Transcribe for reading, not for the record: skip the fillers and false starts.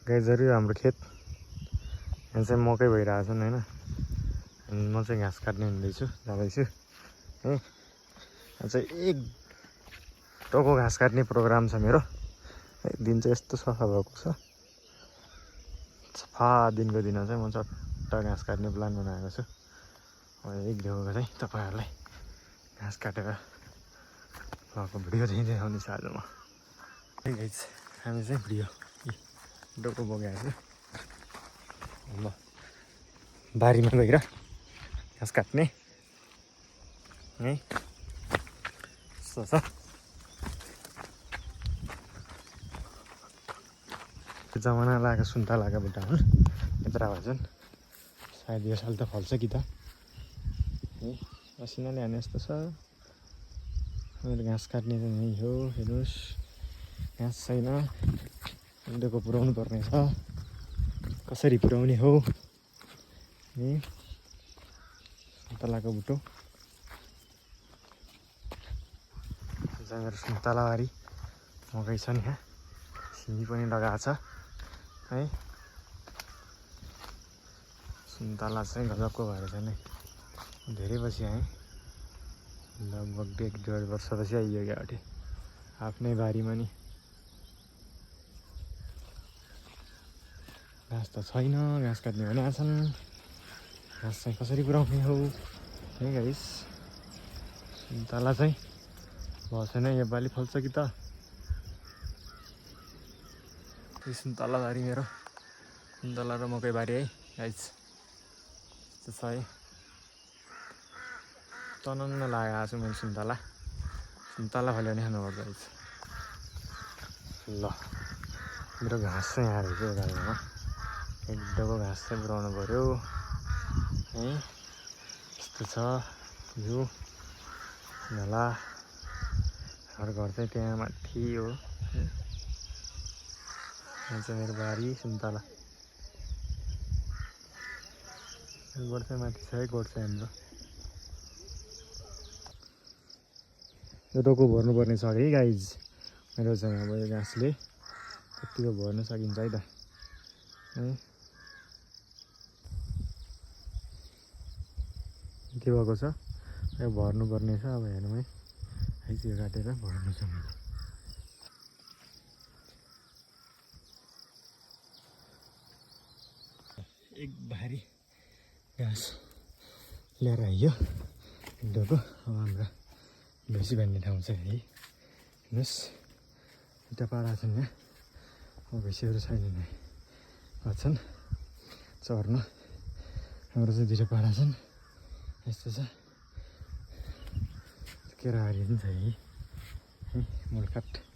गाइजहरू हाम्रो खेत यहाँ चाहिँ मकै भइरहेको छन् होइन। अनि म चाहिँ घाँस काट्ने हुँदैछु जाँदैछु है। यहाँ चाहिँ एक टोको घाँस काट्ने प्रोग्राम छ मेरो। एक दिन चाहिँ यस्तो सफा भएको छ, सफा दिनको दिन चाहिँ म चट्ट घाँस काट्ने प्लान बनाएको छु। एक ढेउको चाहिँ तपाईँहरूलाई घाँस काटेर भएको भिडियो चाहिँ देखाउने छु आज म। हामी चाहिँ भिडियो डोको बोकेको छु। ल बारीमा गएर घाँस काट्ने है। यस्तो छ त्यो जमाना लगाएको सुन्तलाका बुट्टा हुन्, यत्रा भन्छन्। सायद यो साल त फल्छ कि त है। मसिनाले हाने जस्तो छ। मेरो घाँस काट्ने चाहिँ यही हो, हेर्नुहोस्। घाँस छैन, डोको पुऱ्याउनु पर्ने छ। कसरी पुऱ्याउने हो है। सुन्तलाको बुटो मेरो सुन्तलाबारी मकै छ नि। यहाँ सिमी पनि लगाएको छ है। सुन्तला चाहिँ गजबको भएर छ नि। धेरै पछि आएँ, लगभग 1.5 वर्षपछि आइयो यहाँबाट आफ्नै बारीमा नि। घाँस त छैन, घाँस काट्ने भनेका छन्। घाँस चाहिँ कसरी पुऱ्याउने हो है गाइस। सुन्तला चाहिँ भएको छैन योपालि, फल्छ कि त। सुन्तला बारी मेरो, सुन्तला र मकै बारी है गाइस। यस्तो छ है। तनन्न लगाएको छु मैले सुन्तला। सुन्तला फल्यो भने खानुपर्छ गाइस। ल मेरो घाँस चाहिँ यहाँ रहेछ गाईमा। एक डोको घाँस चाहिँ पुऱ्याउनु पऱ्यो है। यस्तो छ यो नाला। हाम्रो घर चाहिँ त्यहाँ माथि हो। यहाँ चाहिँ मेरो बारी सुन्तला। गोठ चाहिँ माथि छ है, गोठ चाहिँ हाम्रो। यो डोको भर्नुपर्ने छ है गाइज मेरो चाहिँ। अब यो घाँसले कतिको भर्न सकिन्छ है त है। के भएको छ यो भर्नुपर्ने छ। अब हेर्नु है, यो काटेर भर्नु छ मैले। एक भारी घाँस ल्याएर आइयो डोको। अब हाम्रो भैँसी बाँध्ने ठाउँ चाहिँ है। हेर्नुहोस् दुईवटा पाडा छन् यहाँ। अब भैँसीहरू छैनन् यहाँ, छन् चर्न। हाम्रो चाहिँ 2 पाडा छन्। यस्तो छ। केराबारी पनि छ है, मुलकाट।